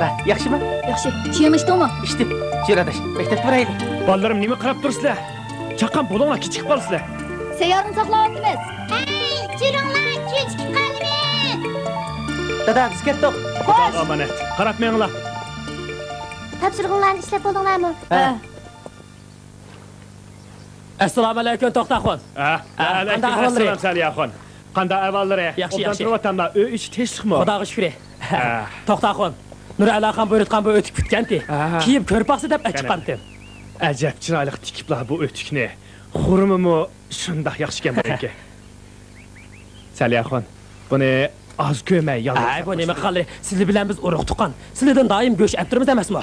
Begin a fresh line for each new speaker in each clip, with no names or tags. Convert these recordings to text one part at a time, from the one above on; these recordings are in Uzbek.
Qana, yaxshimi?
Yaxshi. Chiyam ichdingmi?
İçdim. Jo'radash, maktabga boraylik.
Bolalarım nima qarab turibsizlar? Chaqqan bo'linglar, kechikib qolasizlar.
Sayyorni saqlayapmiz.
Hey, chiringlar, kechikib qolmayman.
Dada, biz ketdik.
Xudoga omonat. Qarab menglar.
Topshirig'inglarni ishlab bo'ldinglarmi?
Assalomu alaykum To'xtaxon.
Alaykum assalom Saliyaxon. Qanday ahvollari?
Yaxshi, yaxshi.
Turvatamlar, uy ichi tinchlikmi?
Xudoga shukr. To'xtaxon. Nurali ham bo'rtgan bu o'tib ketganti. Kiyib ko'rpaqsi deb chiqqandim.
Ajab chiroyli tikiblar bu o'tikni. Xurumimi shundoq yaxshi ekan bu. Saliyaxon, buni az ko'may yolg'iz.
Ay, bu nima qildi? Sizlar bilan biz urug' tuqqan. Sizlardan doim go'sh olib turamiz emasmi?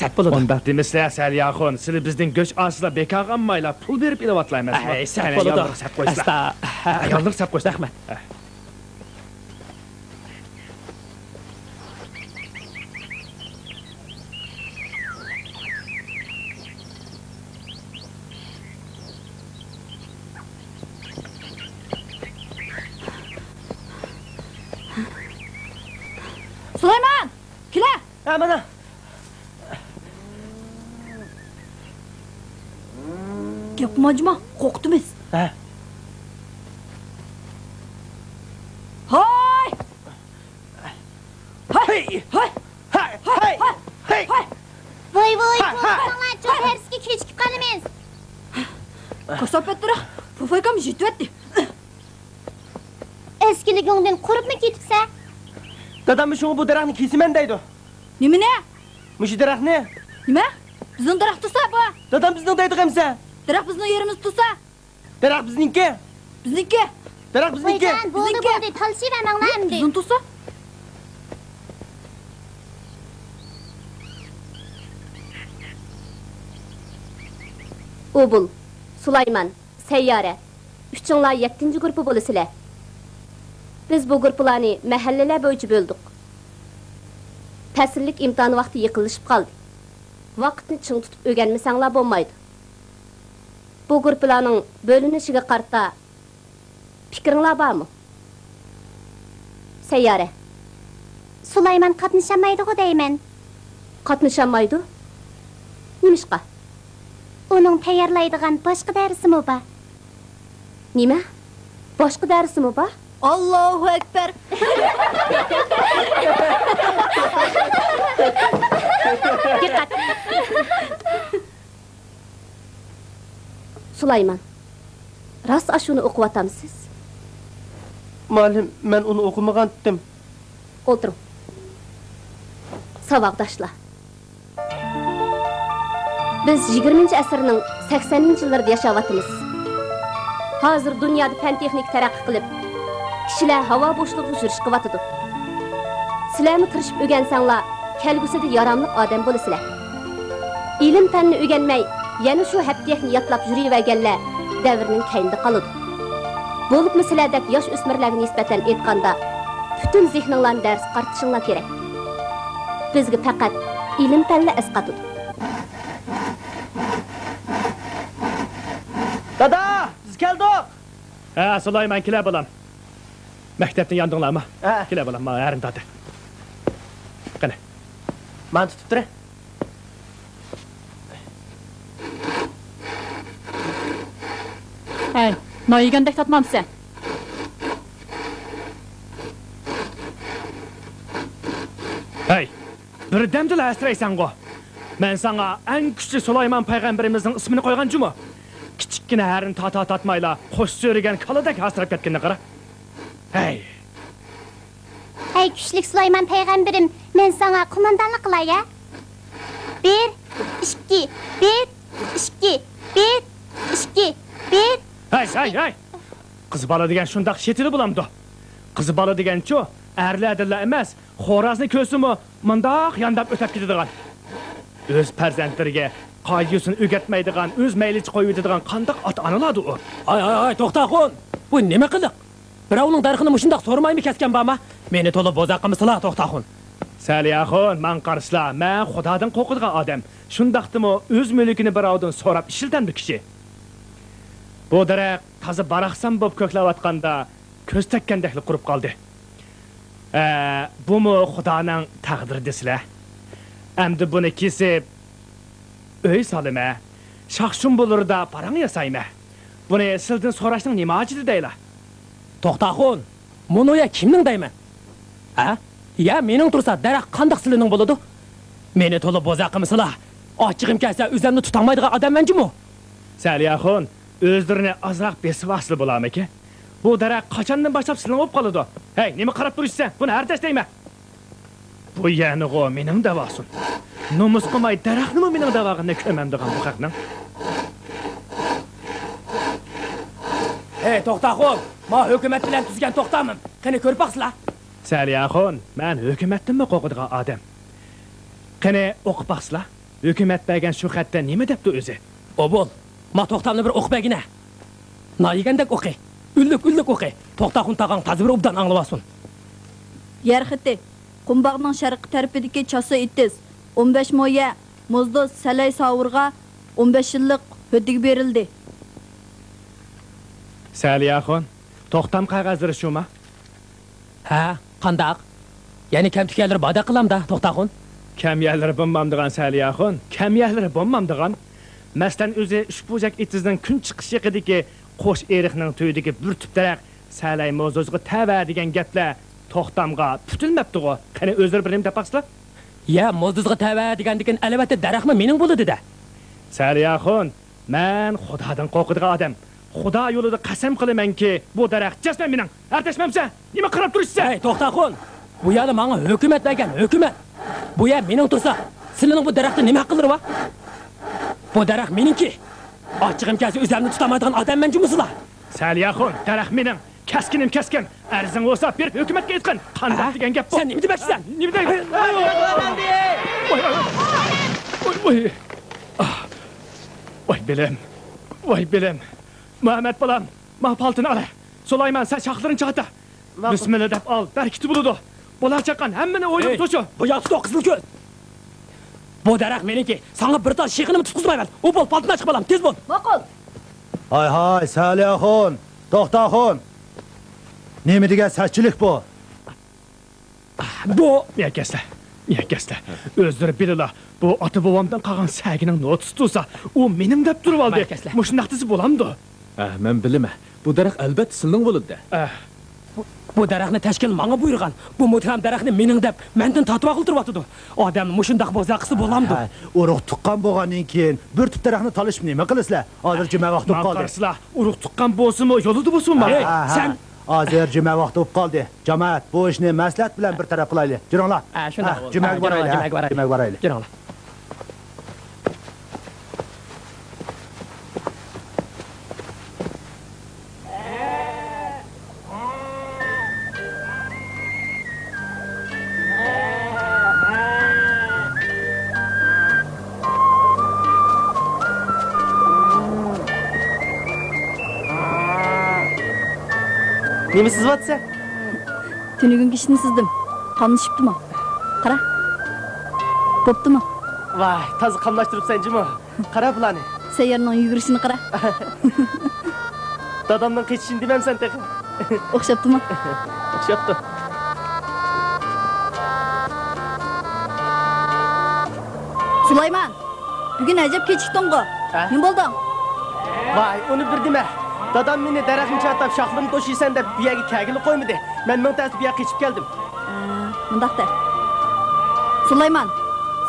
Sat bo'ladi.
Undaq demisizlar Saliyaxon, sizlar bizning go'sh asla bekor qolmaylar, pul berib ilyaptlaymiz.
Ay, sat bo'ladi.
Asta. Yolg'iz sap qo'ysa.
Rahmat.
Sulayman! Kela!
Ha, mana.
Gapmajma, qo'rqdimiz.
Ha.
Hoy!
Hey!
Hoy!
Hey! Hey! Hey!
Voy, qo'rqinglar, cho'rhersiga kechikib qolamiz.
Kasopetira, pufaykam jityapti.
Eskiligingdan quribmi ketibsa?
Dadam shunga bu daraxtni kesiman deydi.
Nima ne?
Mush daraxtni?
Nima? Bizning daraxt tursa bu.
Dadam bizning deydi qamsa.
Daraxt bizning yerimiz tursa.
Daraxt bizniki.
Bizniki.
Daraxt bizniki.
Voydan, bo'ldi, talshiramanglar endi.
Bizning tursa.
Obul, Sulayman, Seyyare. Üçünglar 7-ci qrupu bo'lisizlar. Biz bu qruplarni mahallalar bo'yicha bo'ldik. Ta'sirlik imtihon vaqti yiqilishib qoldi. Vaqtni ching tutib o'rganmasanglar bo'lmaydi. Bu qruplarning bo'linishiga qarta fikringlar bormi? Seyyare.
Sulayman qatnashamaydi-ku deyman.
Qatnashamaydi? Nimishqa?
Uning tayyorlaydigan boshqa darsimi bor?
Nima? Boshqa darsimi bor?
Allahu ekber.
Dikkat. Sulayman. Rast ashuni o'qiyotamsiz?
Muallim, men uni o'qimagandim.
O'tiring. Savaqdoshlar. Biz 20-asrning 80-yillarida yashayapmiz. Hozir dunyoda fan texnik taraqqiy qilib, kishilar havo bo'shlig'ida yurish qilyapti. Sizlarni tirishib o'rgansanglar, kelgusida yaramli odam bo'lasizlar. Ilm fanni o'rganmay, yana shu haptiyakni yatlab yuraverganlar davrning keyinda qoladi. Bo'libmi sizlardek yosh o'smirlarga nisbatan aytganda, butun zehninglarni dars qartishinglar kerak. Bizga faqat ilm fanni asqatadi.
Dada, biz keldik.
Ha, Sulayman kela bolam. Maktabdan yandinglarmi?
Ha.
Kela bolam, men yarim dada. Qani.
Men tutib tur.
Hey, noyigandek tatmamsan.
Hey, birdamdila asraysan-go. Men sana en kuchli Sulayman payg'ambarimizning ismini qo'ygan-jumi? Kichikkina harin tatmayla, qo'sh so'rigan kaladak hasrab ketganini qara. Hey.
Hey, kuchlik Sulayman payg'ambarim, men sana qo'mondonlik qilay ya. 1 2 1 2 1 2 1
Hey. Qiz bola degan shundaq shetili bo'lamdi. Qiz bola degan-chu, erlardilar emas, xo'razni ko'simi mundaq yandab o'tib ketadigan. O'z farzandlariga qoyusini o'rgatmaydigan, o'z maylichi qo'yadigan qandoq ota-onalardi u?
Ay, To'xtaxon. Bu nima qiliq? Birovning darxini mushundaq so'ramaymi kesgan bormi? Meni to'lib bo'zaqimizlar To'xtaxon.
Saliyaxon, men qarshilar, men Xudodan qo'rqadigan odam. Shundaqdimi o'z mulkini birovdan so'rab ishildan bir kishi. Bu daraxt toza baraxsan bo'lib ko'klayotganda ko'z takkandekli qurib qoldi. Bumi Xudoning taqdiri desizlar. Əmdi bunu kesib, öy salımə, şaxşun bulur da paran yasayma. Bunu sildin soraşdın nima acıdı deyla.
Toxtaxon, munoya kimning deyman? Ha? Ya mening tursa daraxt qandaq silining bo'ladi? Meni to'la bozaqimsila. Ochig'im kelsa o'zimni tutolmaydigan odammanjimu?
Saliyaxon, o'zlarini azroq besib asli bo'larmiki? Bu daraxt qachondan boshlab silinib qoladi? Hey, nima qarab turishsan? Buni artash deyman. Bu yanig'o mening davosim. Nomus qilmay daraxtnimi mening davog'imda ko'mamdigan bu haqning.
Hey, Toxtaxon, men hukumat bilan tuzgan to'xtamim. Qani ko'rib baqsizlar.
Saliyaxon, men hukumatdanmi qo'rqadigan odam. Qani o'qib baqsizlar. Hukumat bergan shu xatda nima debdi o'zi?
Obol, men to'xtamni bir o'qib begina. Nayigandek o'qi. Üllük o'qi. To'xtaxon tag'ang tajriba obdan anglasin.
Yer xiti. Qumbağның şarqi tarafidagi chası itiz. 15 moya muzdu salay savurga 15 yillik höddig berildi.
Saliyaxon, to'xtam qog'ozlari shumi?
Ha, qandaq? Ya'ni kam tukallar bada qilamda, To'xtaxon.
Kam yerlari bo'lmamdigan Saliyaxon, kam yerlari bo'lmamdigan. Masalan, o'zi ushbu itizning kun chiqish yaqidagi qo'sh eriqning to'yidagi bir tub daraxt salay mozozga tava degan gaplar to'xtamga putilmabdi-ku. Qani o'zlari bilim tapaqsizlar?
Ya, mozduzga tava degandikin albatta daraxtmi mening bo'ladi-da.
Saliyaxon, men Xudodan qo'rqadigan odam. Xudo yo'lida qasam qilamanki, bu daraxt jasman mening. Artashmamsa, nima qarab turishsan?
Hey, To'xtaxon. Bu yerda menga hukumat bergan, hukumat. Bu yer mening tursa, sizlarning bu daraxtni nima qildir va? Bu daraxt meningki. Ochig'im kelsa o'zimni tutamaydigan odamman jumusizlar.
Saliyaxon, daraxt mening. Kaskinim kaskin. Arzing bo'lsa, bir hukumatga aytqin. Qanday degan gap bu?
Sen nima demoqchisan?
Nima deyapsan? Voy. Voy bilim. Voy bilim. Muhammed balam, ma paltını ala. Sulayman sen şaxların çağıda. Bismillah dep al, berkiti buludu. Bolar çaqqan, hemmini o'ylab to'shu.
Bu yaxshi to'qizli ko'z. Bu daraxt meniki. Sana bir taş şeqinimi tutqizmayman. U bol paltini chiqib olam, tez bo'l.
Ma'qul.
Hay, Saliyaxon, To'xtaxon. Nima degan sachilik bu?
Bu yakaslar. O'zlari bilinglar. Bu ota bobomdan qolgan sagining notusi tursa, u mening deb turib oldi. Mushundaqtisi bo'lamdi.
Men bilaman. Bu daraxt albatta silning bo'ladi.
Bu daraxtni tashkil menga buyurgan. Bu muhtam daraxtni mening deb mendan tatib qiltiryapti. Odamni mushundaq bozaqisi bo'lamdi.
Urug' tuqqan bo'lgandan keyin bir tub daraxtni talishib nima qilasizlar? Hozir juma vaqti bo'lib qoldi.
Qarsizlar, urug' tuqqan bo'lsinmi, yo'lida bo'lsinmi?
Sen
hozir juma vaqti bo'lib qoldi. Jamoat, bu ishni maslahat bilan bir taraf qilaylik. Jiringlar.
Shunday.
Jumaga boraylik.
Jiringlar.
Nima sizvatsa?
Tünügün kişini sızdım. Qamlışıptı mı? Qara. Boptu mu?
Vay, tazı qamlaştırıpsan jimi? Qara bularni.
Seyyarның yugurishini qara.
Dadamdan qechishini demamsan teqi.
O'xshabdi mı?
O'xshabdi.
Sulayman. Bugün ajab kechikding-ku. Nima bo'ldi?
Vay, uni bir dema. Dadam meni daraxtni chattab shoxlarini to'shiysan deb bu yerga kagilib qo'ymadi. Men ming tasib bu yerga qechib keldim.
Mundaqda. Sulayman,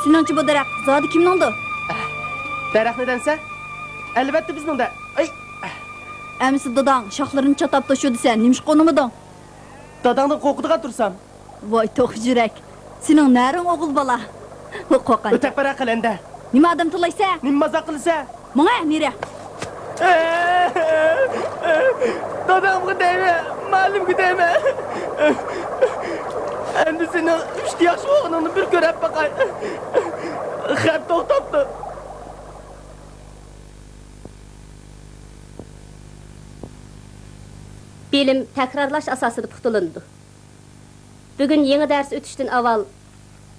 seningchi bu daraxt zodi kimningdi?
Daraxtni densa? Albatta bizningda. Ay,
Əmisi dadang shoxlarini chattab to'shdi sen, nimsh qo'nimiding?
dadangdan qo'rqadigan tursam.
Voy to'q yurak. Sening naring o'g'il bola. Bu qo'rqan.
O'taq bara qilanda.
Nima odam tilaysa?
Nima maza qilsa?
Menga nere?
Dadamga deyme, ma'lumga deyme. Endi seni uchta yaxshi o'g'lingni bir ko'rib baqay. Xat to'xtatdi.
Bilim takrarlash asosida puxtalandi. Bugun yangi dars o'tishdan avval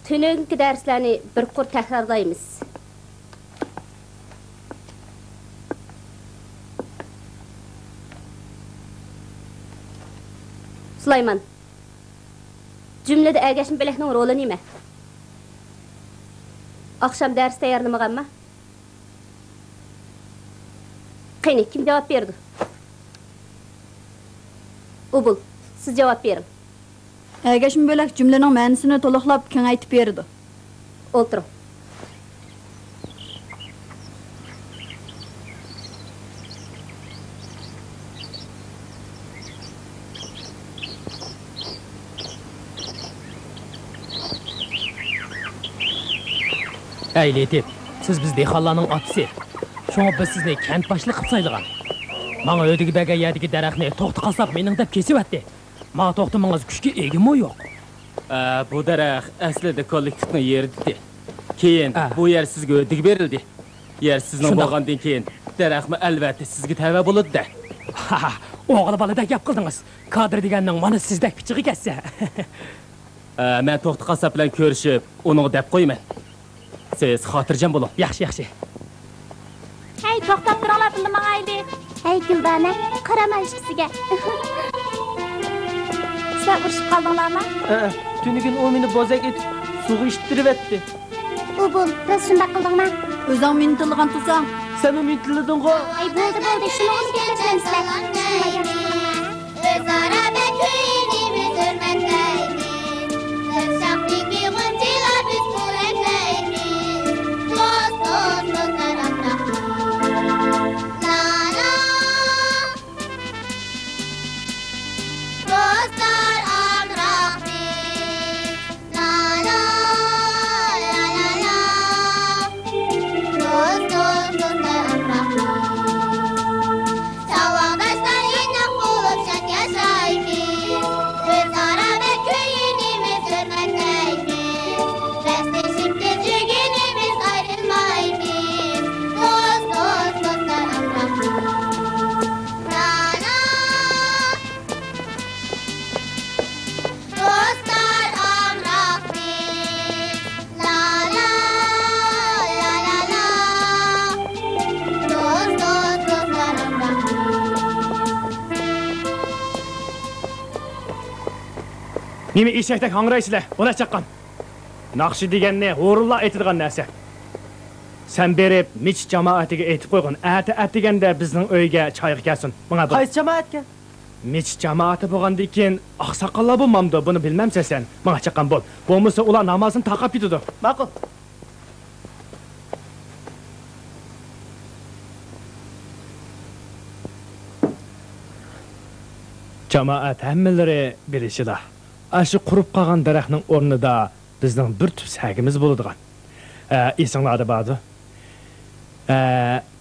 tungi darslarni bir qur takrorlaymiz. Sulayman. Cümlede ergeçin beleknin rolu nime? Akşam ders tayarlamaganma? Qani, kim cevap berdi? Ubul, siz cevap verin.
Ergeşim bölek cümlenin ma'nosini to'liqlab kengaytib berdi.
O'tiring.
Ey Letip, siz biz dehqonlarning otisi. Şoňa biz sizni kent başlyk qilib saylagan. Maňa ödigi bege ýerdigi daraxtny toqty qasap mening dep kesiwatdy. Maňa toqtymaňyz güçke egimi ýok?
Bu daraxt aslida kollektivni yerdi. Keyin bu yer sizga ödigi berildi. Yer sizning bolgandan keyin daraxtmy albatta sizga täze boladi-da.
Oğlu balada gap qıldınız. Kadr deganning mana sizdek pichigi kessa.
Men toqty qasap bilan ko'rishib, uni dep qo'yman. Siz xotirjam bo'ling.
Yaxshi, yaxshi.
Hey, to'xtab turinglar, bilmayli. Hey, Güldana, qarama ishqisiga. Sizlar urushib qoldinglarmi?
Tünügün o meni bozak etib, suvi ishtirib etdi.
Ubul, biz shunda qildingmi?
O'zing meni tilgan tursang,
Sen o meni tillading-ku.
Ay, bo'ldi, shuni o'zgartirmaysizlar. O'zaro bekuyinimiz hurmatlaymiz. Shafqatli g'unchalar biz qo'llaymiz. Do'st, do'stlar atrofda. La la. Do'stlar atrofda. La la. La la la. Do'st, do'stlar atrofda. Savoqdaşlar yine qolib şad yashaymiz. O'zaro bekuyinimiz hurmatlaymiz. Rastlaşib tezligimiz ayrilmaymiz. Do'st, do'stlar atrofda. La la. Do'stlar amroqmiz. La la. La la la. Do'st, do'stlar amroqmiz.
Nima eshakdek hangraysizlar? Ona chaqqan. Naqshi deganni o'rinla aytilgan narsa. Sen berib mich jamoatiga aytib qo'ygan. Atiganda bizning uyga choyga kelsin. Menga bir
Qaysi jamoatga?
mich jamoati bo'lgandan keyin oqsoqollar bo'lmamdi. Buni bilmamsan sen. Menga chaqqan bo'l. Bo'lmasa ular namozini taqab ketadi.
Ma'qul.
Jamoat hammalari bilishida. Aşı qurib qolgan daraxtning o'rnida bizning bir tub sagimiz bo'ladigan. Esinglarda bordi.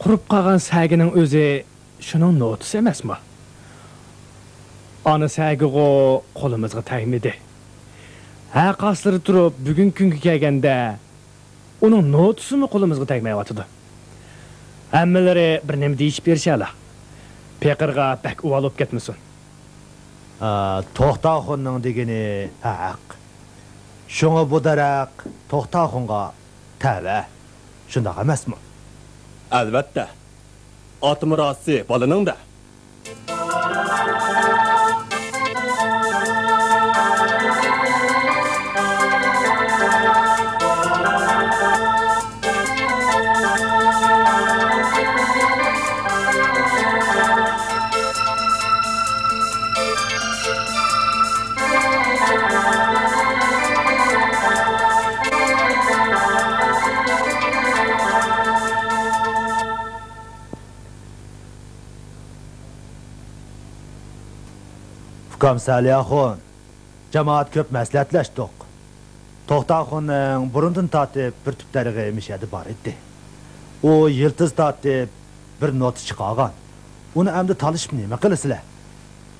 Qurib qolgan sagining o'zi shuning notisi emasmi? Ana sagigo qo'limizga tegmidi. Qasri turib bugun kunga kelganda uning notisimi qo'limizga tegmayotdi. Hammalari bir nima deyishib berishala. Peqirga bak uvalib ketmasin.
To'xtaxonning degani haq. Şoňa bu daraq To'xtaxonga täze. Şundaq emasmi?
Albatta. Ot mirosi bolaning-da.
Kamsaliyaxon, jamoat ko'p maslahatlashdik. To'xtaxonning burundan tatib bir tub dariga emishadi bor edi. O yiltiz tatib bir not chiqargan. Uni endi talishib nima qilasizlar?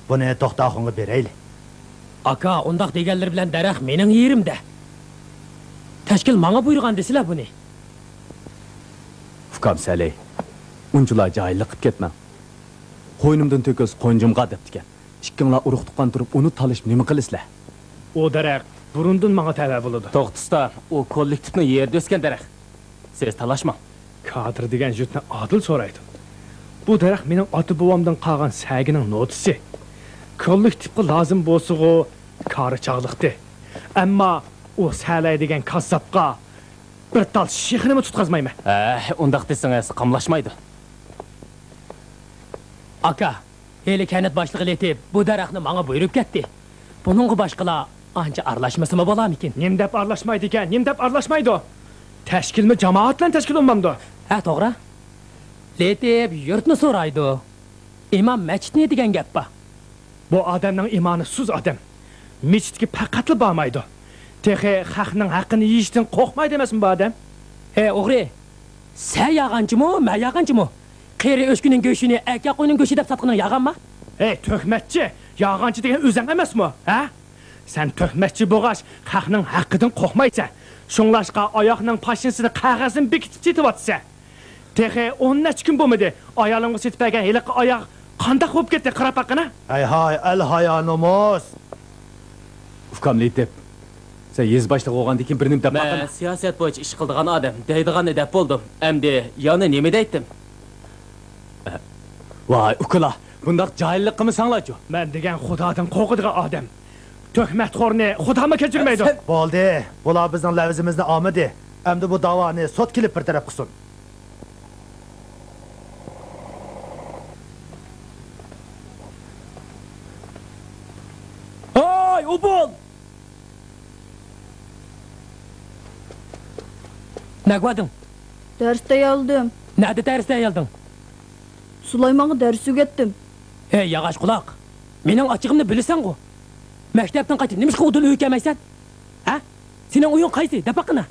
Buni To'xtaxonga berayli.
Aka, ondaq deganlar bilan daraxt mening yerimda. Tashkil menga buyurgan desizlar buni.
Kamsalay, unchular joyli qilib ketmang. Qo'ynimdan to'kis qo'njimga debdikan. İkkinglar uruq tuqqan turib uni talishib nima qilasizlar?
O daraxt burundan menga tava bo'ladi.
To'xtiston, u kollektivni yerda o'sgan daraxt. Siz talashmang.
Kadr degan jutni adil so'raydi. Bu daraxt mening ota bobomdan qolgan sagining notisi. Kollektivga lozim bo'lsa-ku kari chaqliqdi. Ammo u salay degan kassabqa bir tal şehrini tutqazmayma.
Ondaq desangiz qamlashmaydi.
Aka, heli kanet başlığı etip bu daraxtni manga buyurup ketdi. Bununla başqalar anca arlaşması mı bolam ekan?
Nim dep arlaşmaydı ekan, nim dep arlaşmaydı o. Təşkilmi cemaat bilan təşkil olmamdı.
Ha, to'g'ri. Letib yurtni so'raydi. İmam masjid ne degan gap bu?
Bu adamның imani suz adam. Mesjidga faqatla bormaydi. Texi xalqning haqqini yeyishdan qo'rqmaydi emasmi bu adam?
O'g'ri. Sen yağancımı, men yağancımı? Qeri o'shkuning go'shini aka qo'yning go'shi deb satqaning yağanma?
Töhmətçi, yağancı degan o'zing emasmi? Ha? Sen töhmətçi bo'g'ash, xalqning haqqidan qo'rqmaysan. Şunlaşqa ayaqning pashinsini qog'ozini bekitib ketyapsa. Texi 10 necha kun bo'lmadi. Ayolingga setib bergan heliqi oyoq qanday bo'lib ketdi qarab baqina?
Hay, el haya namus.
Ukam Letib. Sen yez başlığı olgandan keyin birnim dep
Men
baqana.
siyosat bo'yicha ish qiladigan odam, deydiganni deb bo'ldim. Endi yana nima deydim?
Vay ukala, bundaq jahillik qilmasanglar-chu.
Men degan Xudodan qo'rqadigan odam. Töhmətxorni Xudomi kechirmaydi.
Bo'ldi. Bular bizning lavzimizni olmadi. Endi bu davoni sud kelib bir taraf qilsin.
Ay, ubul! Ne qadın?
Dərsdə yaldım.
Nerede derste yaldın?
Sulayman'a dərs öyrətdim.
Yağaç kulak. Menin açığımını bilirsen o. Mektepten kaçın, nemiş kovdun öykemeysen? Ha? Senin oyun kaysi, de bakına.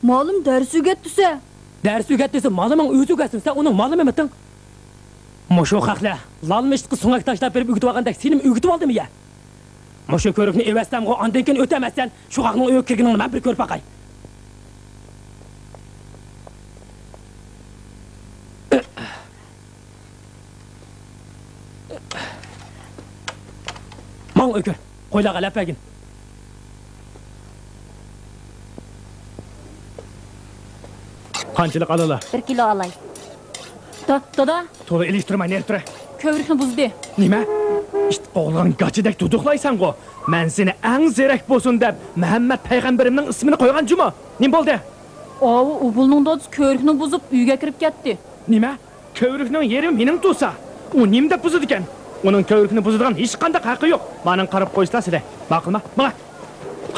Malum dərs öyrətdisə.
Ders öğrettiyse malımın özü öğretsin, sen onun malı mı mıhtın? Moşu kakla, lalmıştıkı sunak taşlar verip öğütü vakandaki senin öğütü aldı mı ya? Moşu körükünü evestem o andenken ötemezsen, şu kakının öğük kirginin ben bir kör bakay. Man ökür, koylağa laf vergin.
Qanchalik alala?
1 kilo alay.
Dada,
To'g'ri ilishtirmay nertira.
kövrükni buzdi.
Nima? İşte oğlan gaçidek tutuqlaysan go. Men seni eng zerek bo'lsin deb Muhammad payg'ambarimning ismini qo'ygan juma. Nim bo'ldi?
Avu ubulning dadisi kövrükni buzib uyga kirib ketdi.
Nima? Kövrükning yeri mening tursa. U nim deb buzadi ekan? Uning kövrükni buzadigan hech qanday haqqi yo'q. Mening qarab qo'yishlar sizlar. Ma'qulmi? Mana.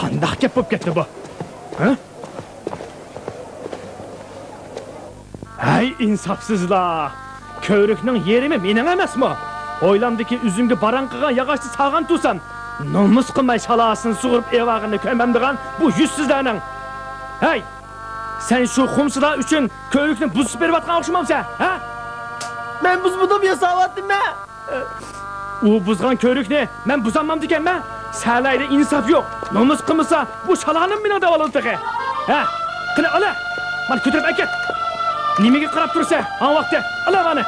Qanday gap bo'lib ketdi bu? Ha? Hay insafsızlar. Kövrükning yerimi mening emasmi? Oylamdaki üzümge baran qilgan yağaçni sağan tursam, nomus qilmay shalasini sug'urib evag'ini ko'mamdigan bu yüzsizlarning. Hey! Sen şu xumsizlar uchun ko'rikni buzib berayotgan o'xshamamsan, ha? Men buzmadim yasavatdim men. U buzgan ko'rikni men buzamam deganman. Salayda insof yo'q. Nomus qilmasa bu shalanim meni davolatdi. Ha? Qani ola. Mana ko'tarib akat. Nimaga qarab tursa, ha vaqtda. Ola mani.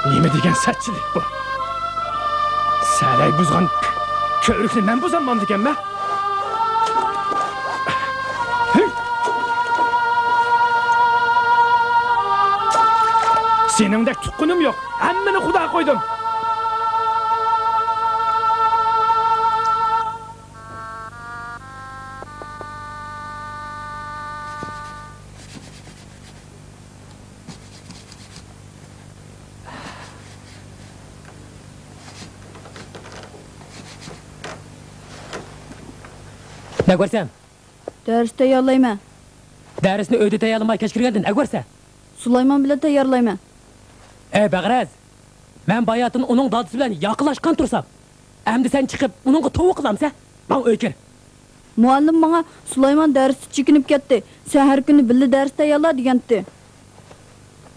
Nima degan satchilik bu? Salay buzgan ko'rikni men buzamam deganman. Seningdek tuqqanim yo'q. Hammani Xudo qo'ydim.
Ne görsen?
Dərsdə yallayman.
Dersini öde tayarlamay keşkirgendin, ne görsen?
Sulayman bilan tayyorlayman.
Bagraz, ben bayatın onun dadısı bilen yaklaşkan tursam. Hem de sen çıkıp onunla tovu kılamsa, ben öykür.
Muallim bana Sulayman dərsi çekinib ketdi. Sen her günü billi dərsdə yalla degandi.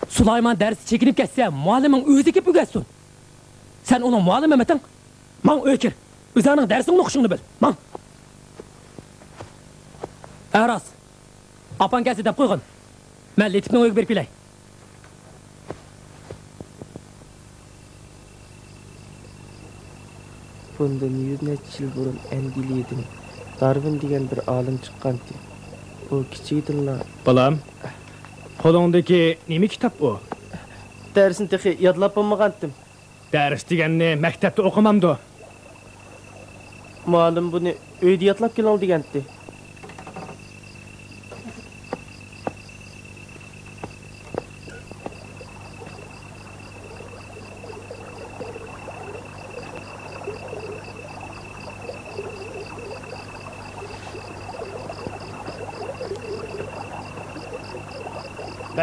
Sulayman dersi çekinip geçse, muallimin özü kip ügetsin. Sen onun muallim emetin, ben öykür. Üzerinin dersinin okuşunu bil, ben. Aras, apan gelsi dep koygun. Ben Letip'nin öykü bir pilay.
Bundan 100 necha yil burun Angliyada Darwin degan bir olim chiqqandi. U kichikdilla.
Balam, qo'lingdagi nima kitob u?
Dərsini texi yadlab bo'lmagandim.
Dars deganni maktabda o'qimamdi.
Muallim buni uyda yodlab keling degandi.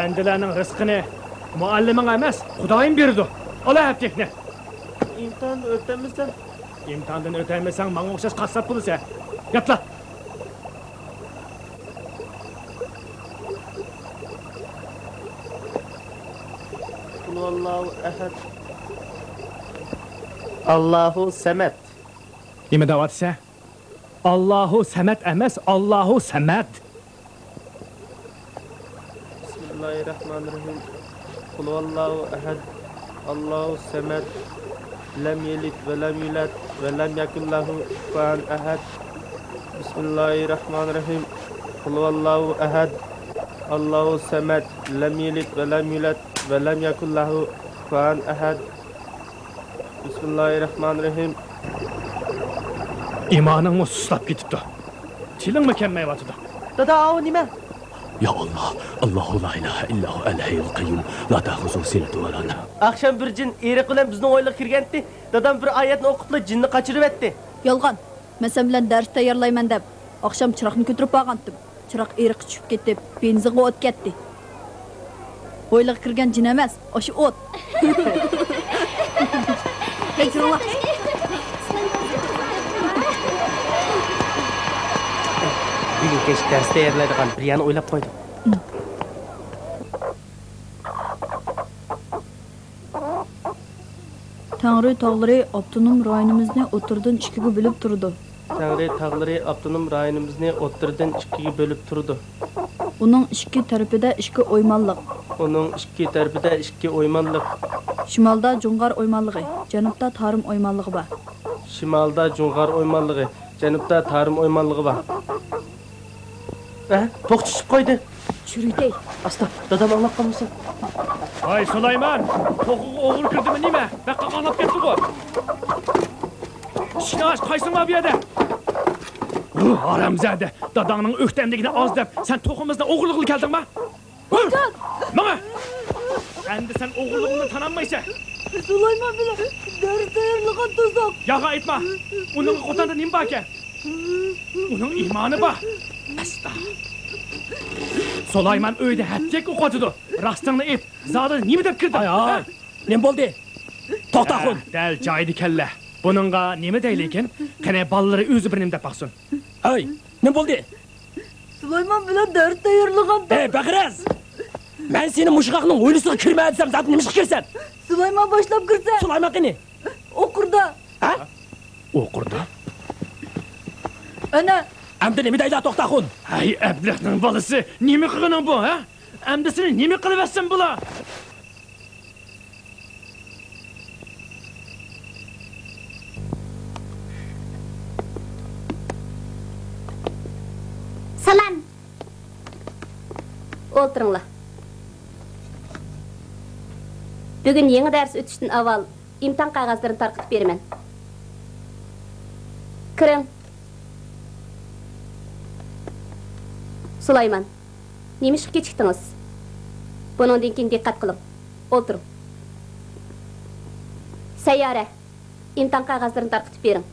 Efendilerinin rızkını muallimin emas, Xudoyim berdi. Ola heptekni.
İmtihanı ötemezsen
İmtihandan öteyemesen bana okşaş kasap bulursa. Yatla.
Allahu ehad. Allahu semet.
Nima davatsa? Allahu samat emas, Allahu samat.
Bismillahirrahmanirrahim. Kul Allahu ehad. Allahu semet. Lem yelid ve lem yulad ve lem yakul lahu kufuven ehad. Bismillahirrahmanirrahim. Kul Allahu ehad. Allahu semet. Lem yelid ve lem yulad ve lem yakul lahu kufuven ehad. Bismillahirrahmanirrahim.
İmanın suslap gitipti. Tilin mi kemmeyevatıdı?
Dada o nime?
Ya Allah, Allahu la ilahe illahu el-hayyul kayyum, la ta'khuzuhu sinatun ve la nawm.
Akşam bir cin erik bilen bizning oyliq kirgendi. Dadam bir ayetni o'qitib jinni qochirib etdi.
Yolg'on. Men sen bilan dars tayyorlayman deb oqshom chiroqni ko'tarib borgandim. Chiroq eriq tushib ketib, benzinga o't ketdi. Oyliq kirgan jin emas, o'sha o't. Kechirma.
Bugun kech dars tayyorlaydigan bir yana o'ylab qo'ydim.
Tangri tog'lari avtonom rayonimizni o'tirdan ikkiga bo'lib turdi.
Tangri tog'lari avtonom rayonimizni o'tirdan ikkiga bo'lib turdi.
Uning ikki tarafida ikki o'ymonliq.
Uning ikki tarafida ikki o'ymonliq.
Shimolda Jo'ng'ar o'ymonligi, janubda Tarim o'ymonligi bor.
Shimolda Jo'ng'ar o'ymonligi, janubda Tarim o'ymonligi bor.
To'q tushib qo'ydi.
Churiyday.
Asta, dadam anglab qolmasin.
Ay Sulayman, to'g'ri o'g'il kirdimi nima? Baqqa qanab ketdi bu. Shinash qaysin bu yerda? Aramzada, dadangning o'ktamligini oz deb, sen to'qimizni o'g'illigini keldingmi? Mana. Endi sen o'g'illigini tananmaysan.
Sulayman bilan dars tayyorlagan to'zoq.
Yaga aytma. Uning qo'tanda nima bor ekan? Uning iymoni bor. Asta. Sulayman uyda hattek o'qotidi. Rastingni ayt. Zodi nima deb kirdi?
Ay, nima bo'ldi? To'xtaxun.
Dal joydi kalla. Buningga nima deyli ekan? Qani balları o'zi bir nima deb baqsin.
Ay, nima bo'ldi?
Sulayman bilan dars tayyorlagan.
Ey, Baqiraz. Men seni mushqaqning o'ylisiga kirma desam, zat nima ish kirsan?
Sulayman boshlab kirsa.
Sulayman qani?
O'qirda.
Ha?
O'qirda.
Ana
Amda nima deydi To'xtaxun?
Hay ablahning bolasi, nima qilganing bu, ha? Amda seni nima qilyapsan bular?
Salam. O'ltiringlar. Bugun yangi dars o'tishdan avval imtihon qog'ozlarini tarqatib beraman. Kiring. Sulayman, nima ishga kechikdingiz? Buningdan keyin diqqat qiling. O'tiring. Sayyora, imtihon qog'ozlarini tarqatib bering.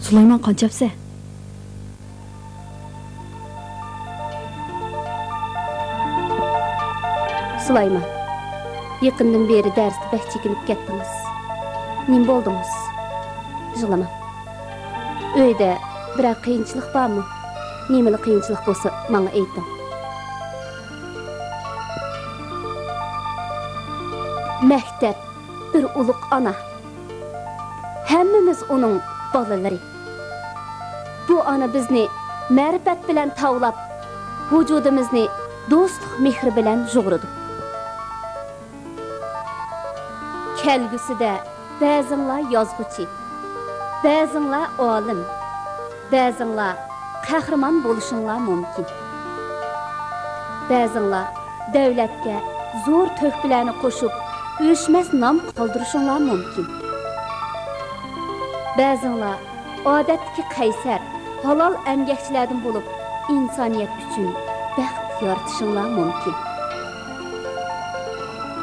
Sulayman qanchapsa?
Sulayman, yaqindan beri darsda bək çekinib ketdingiz. Nima bo'ldingiz? Yig'lama. Uyda biroq qiyinchilik bormi? Nimali qiyinchilik bo'lsa, menga ayting. Maktab bir ulug' ana. Hammamiz uning bolalari. Bu ana bizni ma'rifat bilan tavlab, vujudimizni do'stlik mehri bilan jug'urdi. Kelgusida ba'zinglar yozg'uchi, ba'zinglar olim, ba'zinglar qahramon bo'lishinglar mumkin. Ba'zinglar davlatga zo'r to'hfalarni qo'shib, o'chmas nom qoldirishinglar mumkin. Ba'zinglar odatdagi qaysar, halol emgakchilardan bo'lib, insoniyat uchun baxt yaratishinglar mumkin.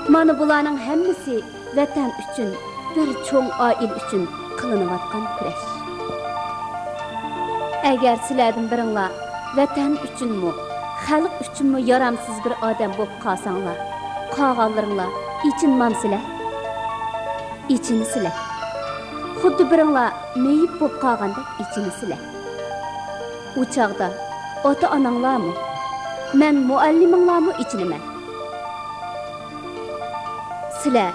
Mana bularning hammasi vatan uchun, bir cho'ng oil uchun qilinayotgan kurash. Agar sizlardan biringlar vatan uchunmi, xalq uchunmi yaramsiz bir odam bo'lib qolsanglar, qolganlaringlar ichinmamsizlar. İçinisizlar. Xuddi biringlar meyib bo'lib qolganda ichinisizlar. U chaqda ota-onanglarmi, men mualliminglarmi ichinaman. Sizlar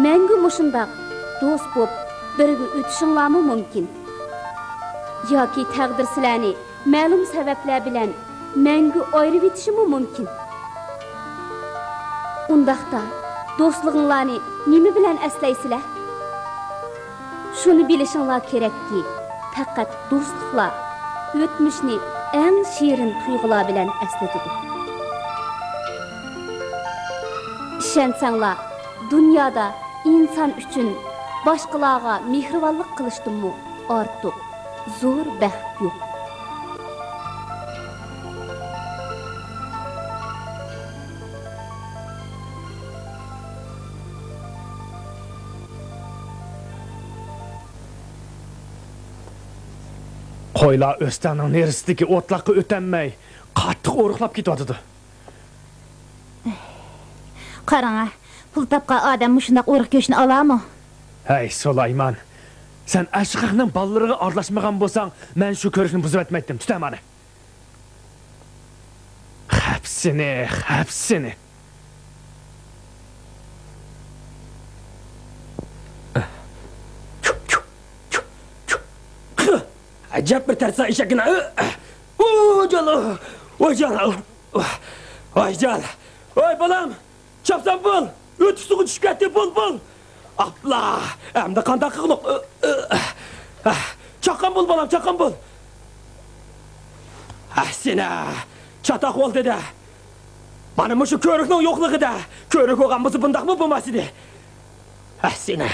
menga mushundaq do'st bo'lib birga o'tishinglarmi mumkin? Yoki taqdir sizlarni ma'lum sabablar bilan menga ayirib etishimi mumkin? Undaqda do'stliginglarni nima bilan aslaysizlar? Şunu bilishinglar kerakki, faqat do'stliklar o'tmishni eng shirin tuyg'ular bilan eslatadi. Ishonsanglar, dunyoda inson uchun boshqalarga mehribonlik qilishdanmi ortiq zo'r baxt yo'q.
Qo'ylar o'stanning nerisidagi o'tloqqa o'tanmay, qattiq o'riqlab ketyapti.
Qarang, pul topgan odam shunday o'riq go'shtni olarmi?
Hey Sulayman, sen ashqaqning ballarına aralashmagan bo'lsang, men shu ko'rishni buzib etmaydim. Tutam meni. Hapsini.
Acayip bir tersa işekine. Oy canım. Oy balam. Çapsan bul. Ötüsünü düşketti bul. Abla. Hem de kandan kıkılık. Çakan bul balam, çakan bul. Sine. Çatak ol dedi. Bana şu körüknün yokluğu da. Körük oğan mısın bundak mı bulması de. Sine.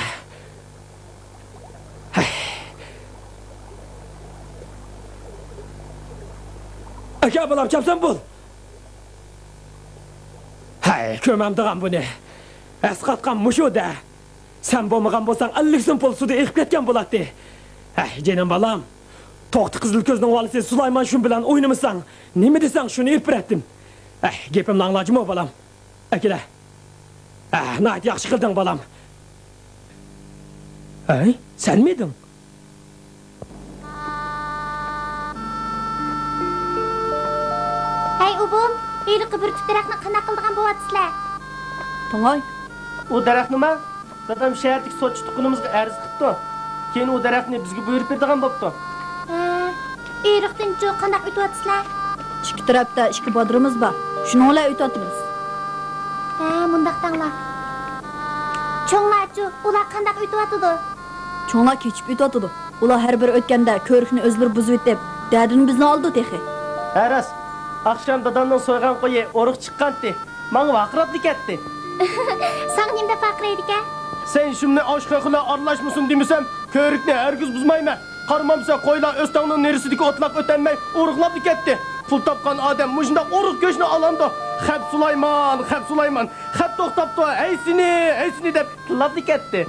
Gel balam, çapsan bul. Hay, kömemdiğim bu ne? Esqatqan muşu da. Sen bolmagan bolsan 50 pul suda eqib ketgan bo'ladi. Hay, jenim balam. To'qti qizil ko'zning valisi Sulayman shun bilan o'ynamasan, nima desang shuni epratdim. Hay, gapimni anglajmi balam? Akila. Nayt yaxshi qilding balam. Hay, sen miydin?
Hey ubum, iyliqi bir tut daraxtni qana qildigan bo'lyapsizlar.
To'ng'oy,
O daraxt nima? Dadam shahardagi sochchi tuqunimizga arz qilibdi. Keyin o daraxtni bizga buyurib berdigan bo'pti.
Iyliqdan jo qanday o'tyapsizlar?
ikki tarafda ikki bodrimiz bor. Shuni olay o'tyapmiz.
Mundaqdanglar. Cho'nglarchu, ular qanday o'tyapti?
Cho'nglar kechib o'tyapti. Ular har bir o'tganda ko'rikni o'zlari buzib etib, dadini bizni oldi texi.
Aras, akşam dadamdan soygan qo'yi o'riq chiqqandi. Menga vaqirab ketdi.
Sen nimda faqiraydikan?
Sen şimdi aşkakla arlaşmışsın demisem, körükne herkes buzmayma. Qarmamsa qo'ylar o'stangning nerisidagi o'tloq o'tanmay o'riqlab ketdi. Pul topgan odam mujunda o'riq go'shtni olandi. Xab Sulayman. Xab to'xtabdi. Ey seni deb tilab ketdi.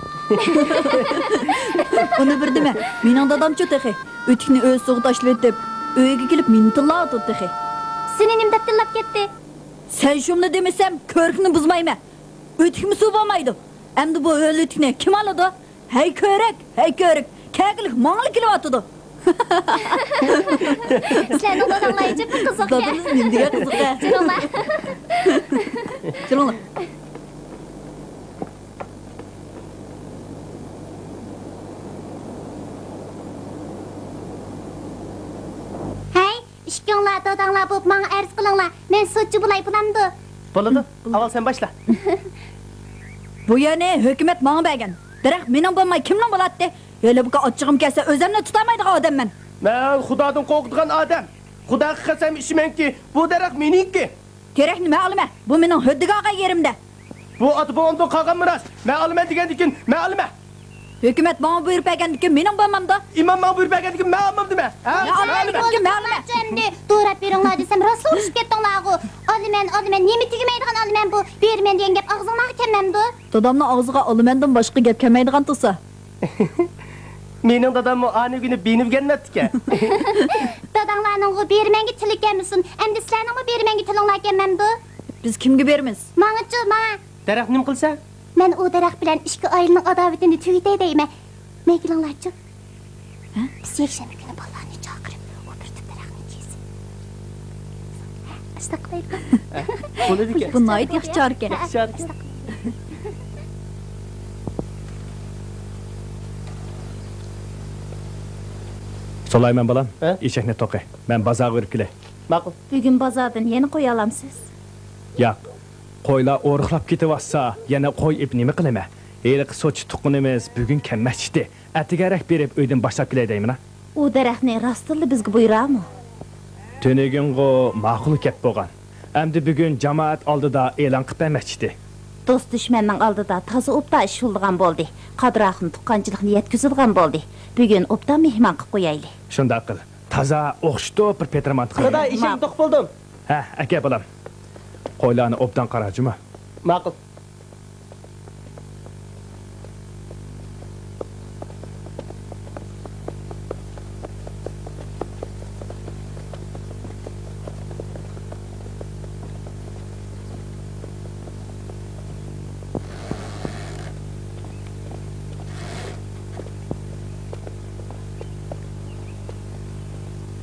Uni bir deme. Mening dadamcha texi. O'tikni o'z sug'i tashlab etib, uyga kelib meni tilladi texi.
Seni nimda tillab ketdi?
Sen şumni demesem ko'rikni buzmayma. O'tikmi suv bo'lmaydi. Endi bu o'likni kim oladi? Hey ko'rik. Kaglik mangli kelyapti.
Sizlarning dadanglar jib qiziq.
Dadamiz menga qiziq. Chiringlar.
Hey, ishkinglar dadanglar bo'lib menga arz qilinglar. Men so'tchi bo'lay bulamdi.
Bo'ladi. Avval sen başla.
Bu yana hukumat menga bergan. Daraxt mening bo'lmay kimning bo'ladi? Hele bu ochig'im kelsa o'zimni tutamaydigan odamman.
Men Xudodan qo'rqadigan odam. Xudoga qasam ishmanki, bu daraxt meniki.
Kerak nima olma? Bu mening huddiga olgan yerimda.
Bu oti bo'g'ondan qolgan miras. Men olaman degandan keyin men olaman.
Hükümet bana buyurup bergendikin mening bolmamda.
İmam bana buyurup bergendikin men almam deme. Ha?
Doğrap beringlar desem rastla uruşup ketdinglar-ku. Alımen, nemi tegmeydigan alımen bu. Bermen degan gap ağzыңdan kelmemdi.
Dadamning og'ziga alımendan boshqa gap kelmaydigan tursa.
Mening dadam o ani günü beynib gelmepti.
Dadanglarning bermenga tilik gelmesin. Endi sizlarning bermenga tilinglar kelmemdi.
Biz kimga beramiz?
Manga.
Daraxt nim qilsa?
Men o daraxt bilan ikki oilaning adovatini tugitay deyman. Meygilinglarchi. Biz yakshanba kuni bolalarni chaqirib, o bir tip daraxtni kesib. Istaqlaydi.
Bo'ladi ekan.
Bu nayt yaxshi ekan.
Solayman balam.
He?
Eshakni to'qi. Men bozorga yurib kelay.
Ma'qul.
Bugun bozordan yana qo'y olamsiz.
Yo'q. Qo'ylar o'riqlab ketyapsa, yana qo'y ip nima qilaman? Eliq soch tuqqunimiz bugun kammachdi. Atigarak berib uydan boshlab kelay deyman.
U daraxtni rostilla bizga buyurami?
Tunigungo ma'qul gap bo'lgan. Endi bugun jamoat oldida e'lon qilib bermoqchidi.
Do'st dushmanning oldida toza o'pta ish qilgan bo'ldi. Qadraxni tuqqanchilikni yetkazilgan bo'ldi. Bugun o'pta mehmon qilib qo'yaylik.
Shunday qil. Toza o'xshito bir petrmant qil.
Xudo ishim to'q bo'ldim.
Ha, aka balam. Qo'ylarni obdan qarajima.
Ma'qul.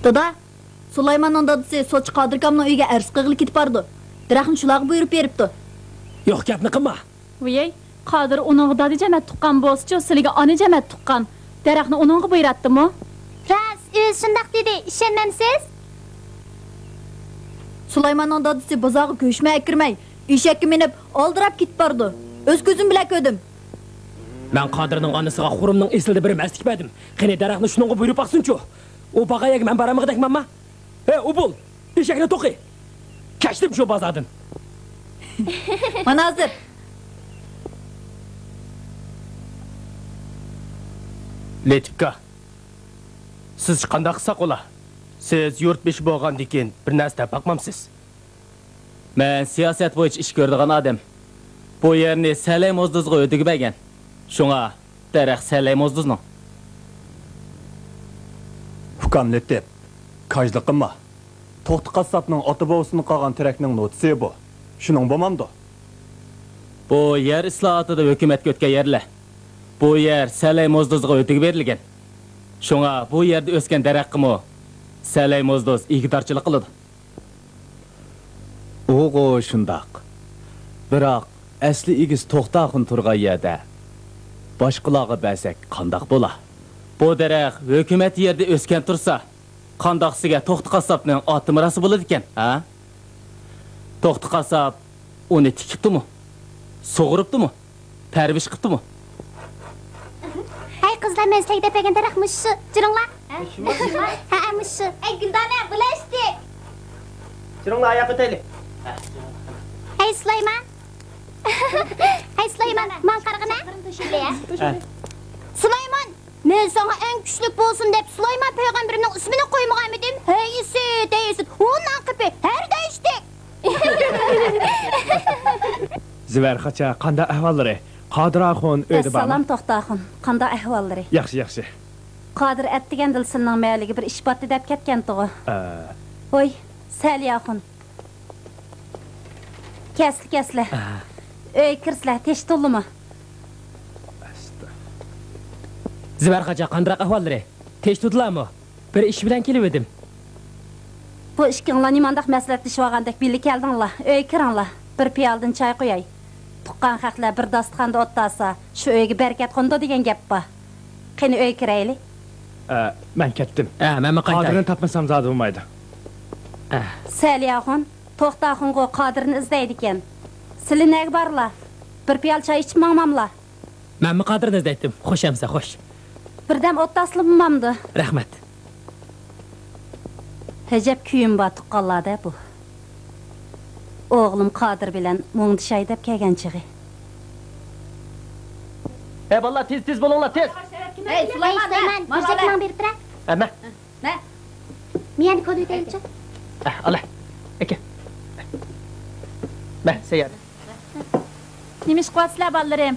Dada, Sulaymanning dadasi Sochi Qodirkamning uyiga arz qilib ketib bordi. Daraxtni shularga buyurib beribdi.
Yo'q gapni qilma.
Voy, Qodir uning dadi jamat tuqqan bo'lsa-chi, sizlarga ona jamat tuqqan. Daraxtni uningga buyuratdimi?
Ras, shundoq dedi. Ishonmamsiz?
Sulaymanning dadasi bozorga ko'chmay kirmay, eshakka minib oldirab ketib bordi. O'z ko'zim bilan ko'rdim.
Men Qodirning onasiga Xurumning esildi bir mastikmadim. Qani daraxtni shuningga buyurib baqsin-chu. O bag'ayaga men baramig'dakmanmi? Ubul, eshakni to'qi. Kashdim shu bozordan.
Mana hozir.
Letika. Siz qanday qilsa qo'la? Siz yurt beshi bo'lgandan keyin bir narsa baqmamsiz.
Men siyosat bo'yicha ish ko'radigan odam. Bu yerni Salay Mozduzga o'tib bergan. Shunga daraxt Salay Mozduzning.
Hukamletib, kajlik qilma. To'xti qassobning ota bovusini qolgan terakning notisi bu. Shuning bo'lmamdi.
Bu yer islohotida hukumatga o'tgan yerlar. Bu yer Salay Mozduzga o'tib berilgan. Shunga bu yerda o'sgan daraxtmi Salay Mozduz igdorchilik qiladi.
O'g'o shundoq. Biroq asli igiz to'xtaqin turgan yerda boshqalarga bersak qandoq bo'lar?
Bu daraxt hukumat yerda o'sgan tursa, qandoqsiga To'xti qassobning oti mirasi bo'ladi ekan, ha? To'xti qassob uni tikibdimi? Sug'uribdimi? Parvish qilibdimi?
Hey qizlar, men sizlarga deb bergan daraxtmish shu. Jiringlar. Ha, shu. Ey Guldona, bilashdik.
Jiringlar oyoq o'taylik.
Hey Sulayman. Hey Sulayman, men qarag'ina. Sulayman, men sana en kuchlik bo'lsin deb Sulayman payg'ambarning ismini qo'ymagan edim. Hey Isid, undan qipi, har deyishdik.
Zivarxacha qanday ahvollari? Qodiraxon o'ydi bormi?
Assalom To'xtaxon, qanday ahvollari?
Yaxshi.
Qodir atdigan dilsinning mayliga bir ish botdi deb ketgan-tig'i. Voy, Saliyaxon. Kesli. Ey kirslar, tesh to'ldimi?
Zivarxacha qanday ahvollari? Tesh tutdilarmi? Bir ish bilan kelib edim.
Bu ishkinglar nimandaq maslahatlashib olgandek birga keldinglar. Ey kiringlar, bir piyoldan choy qo'yay. Tuqqan haqlar bir dasturxonda o'tasa, shu uyga barakat qo'ndi degan gap bor. Qani uy kiraylik.
Men ketdim.
Men qaytay.
Qodirni topmasam zodi bo'lmaydi.
Saliyaxon, To'xtaxonga Qodirni izlaydi ekan. Sizlar nega borlar? Bir piyol choy ichib mangmamlar.
Men Qodirni izlaydim. Xo'shamsa, xo'sh.
Birdam o'ttaslimamdi.
Rahmat.
Hajab kuyim bor tuqqanlarda bu. O'g'lim Qodir bilan mungdishay deb kelgan chig'i.
He vallahi tez bulunla tez.
Hey, Süleyman,
Süleyman, yüzekten bir bırak.
Ama.
Ne?
Miyani konuyu deyince.
Allah. Eke. Ben seyyar.
Nimish qilyapsizlar bolalarım?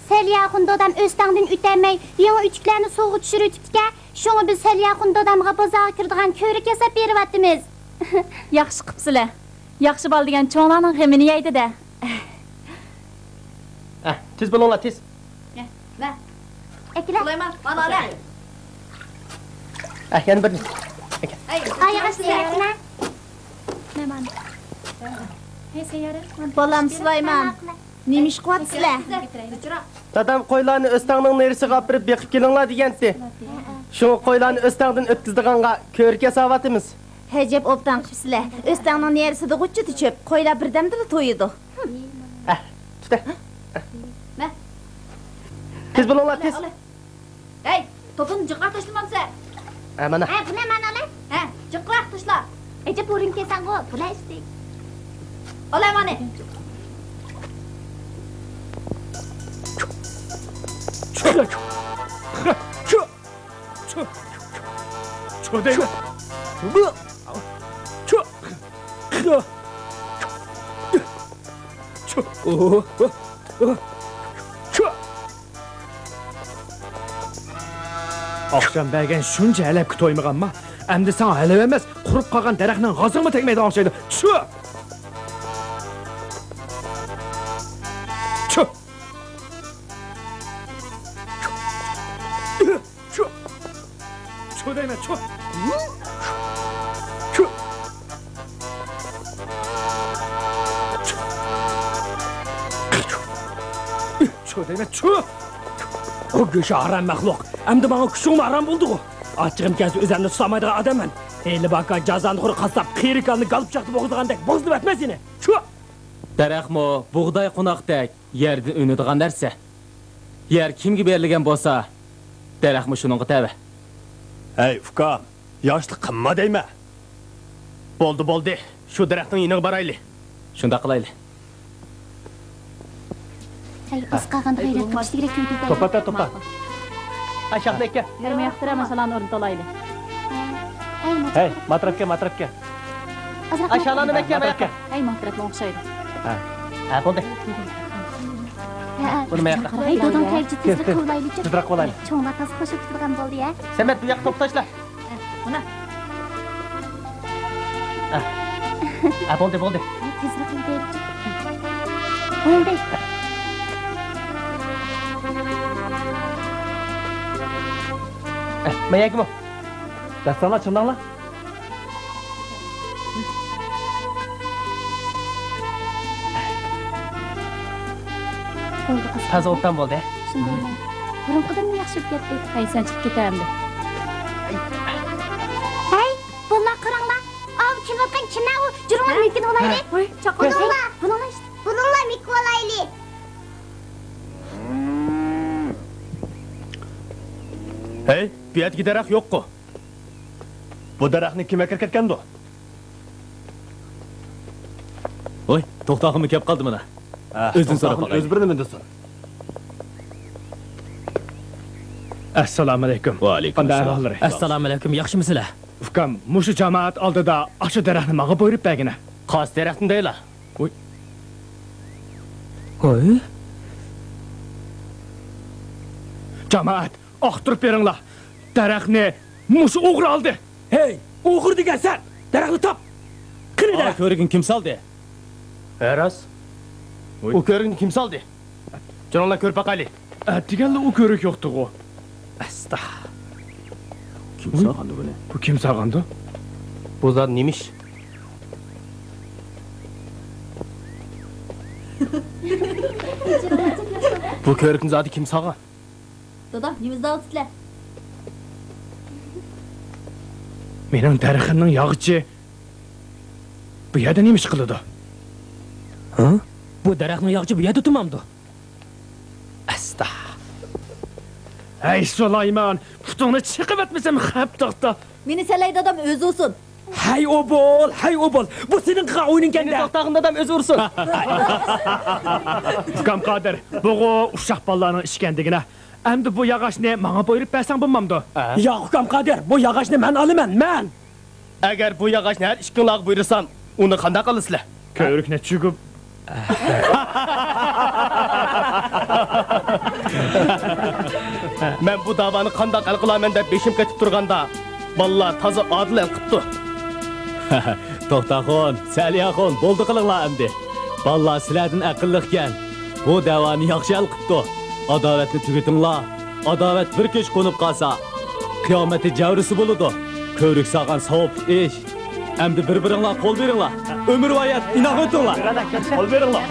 Selyaxun dodam o'stangdan o'tolmay, yangi uchuklarni suvga tushiribdi-ku. Shunga biz Selyaxun dodamga bozorga kiradigan ko'rik yasab beryapmiz.
Yaxshi qilibsizlar. Yaxshi bola degan cho'nglarning g'amini yeydi-da.
Tez bulunla tez.
Ne?
Ekle.
Süleyman, bana ala.
Yani birini.
Hey,
Ayağa seyretme.
Ne bana? Hey seyyara.
Bolam Süleyman. Nimish qilyapsizlar?
Dadam qo'ylarni o'stangning nerisiga olib berib beqib kelinglar deganti. Shu qo'ylarni o'stangdan o'tkazdiganga ko'rik yasavatimiz.
Hejab obdan qilibsizlar. O'stangning nerisida g'uchcha tushib, qo'ylar birdamda to'yidi.
Tuta.
Ne?
Tez bulunlar tez.
Hey, topun jiqqa tashlamamsa.
Mana.
Ha, buni men olay.
Ha, jiqqa tashla.
Ece bo'rin kelsan go, bular istek.
Olay mani.
Ço değil mi? Akşam belgen şunca elep toymaganma. Endi sana elep emez, kurup kalgan daraxtning g'azig'ini tegmaydi o'xshaydi. Ço! Ço! Ço! Ço deyme, ço! Ço! Ço deyme, ço!
O göşe haram məxluq. Əmdi bana küşüğüm haram buldu o. Açığım kənsi özəmini tutamaydığı adamın. Eyli baka cazanı xuru qasab, qiyrikanını qalıp çaktı boğuzduğandək bozdum etmez yine. Şu!
Daraxtmi, buğday qunaqdek yerni unadigan narsa. Yer kimga berilgan bo'lsa, daraxtmi shuningga tabi.
Hey ukam, yoshlik qimma deyma. Bo'ldi. Shu daraxtning yiniga borayli.
Shunda qilayli.
Hey, ısqağın gayret qilish kerak ko'ydi.
Topa. Aşağıda eke.
Yerime yaxtira masalan o'rnatalayli.
Hey, matrapga. Aşağılanı eke.
Hey, mahtirapga o'xshaydi.
Ha, bo'ldi. Buni mayaqqa.
Hey, dodam kelchi tezroq quvlayli.
Tezroq qo'layli.
Cho'nglar taz qo'shib turgan bo'ldi ya.
Samet bu yoqqa to'p tashla.
Buna.
Ha, bo'ldi.
Tezroq qildi. Bo'ldi.
Mayaqmi? Dastonlar chimdanglar.
Bo'ldi qiz.
Toza o'tdan bo'ldi.
Shunday. Burunqidan yaxshi ketdi.
Hey, sen chiqib ketamdi.
Hey, bunlar qaranglar. Av kim o'tgan kimna u? Jurman mumkin olayli.
Voy,
Bunlar, bunlar mumkin olayli.
Hey, bu yerga daraxt yo'q-ku. Bu daraxtni kim ekirketgandi?
Oy, to'xtag'imi kelib qoldi mana. O'zin so'rab qo'y.
O'z birini desin.
Assalomu alaykum.
Va alaykum assalom.
Assalomu alaykum, yaxshimisizlar?
Ukam, mushu jamoat oldida ashu daraxtni menga buyurib bergina.
Qos daraxtni deylar.
Oy.
Jamoat, oqtirib beringlar. Daraxtni mushu o'g'ri oldi.
Hey, o'g'ir degan sen. Daraxtni top. Qani daraxt.
Ko'rigin kim soldi?
Eras. U ko'rikni kim soldi? Jonlar ko'rib baqayli.
Deganlar u ko'rik yo'qdi-ku.
Asta. Kim solgandi buni?
Bu kim solgandi?
Bu zot nemish? Bu ko'rikni zoti kim solgan?
Doda, nimizda o'tibsizlar?
Mening daraxtning yog'ichi bu yerda nima ish qiladi?
Ha? Bu daraxtning yog'ichi bu yerda turmamdi.
Asta. Hey Süleyman, putunu chiqib etmasam xap to'xta.
Meni salaydi odam o'zi olsun.
Hay o bol. Bu senin qa o'yningan
Seni
da.
to'xtag'in adam o'zi ursin.
Ukam Qodir, bu uşaq ballarının işkendigine. Endi bu yağaçni bana buyurup versen bulmamdı.
Yo'q, ukam Qodir, bu yog'ochni men olaman, men.
Agar bu yog'ochni har ishqinglar buyursam, uni qanday qilasizlar?
Köyrükne çugub.
Men bu davoni qanday hal qilaman deb beshim ketib turganda, ballar toza adil hal qilibdi.
To'xtaxon, Salihaxon, bo'ldi qilinglar endi. Ballar sizlardan aqlliqkan. Bu davoni yaxshi hal qilibdi. Adolatni tugatinglar. Adolat bir kech qo'nib qolsa, qiyomatda javrisi bo'ladi. Ko'rik sağan savop ish. Endi bir-biringlar qo'l beringlar. Ömür hayat inoq o'tinglar.
Qo'l beringlar.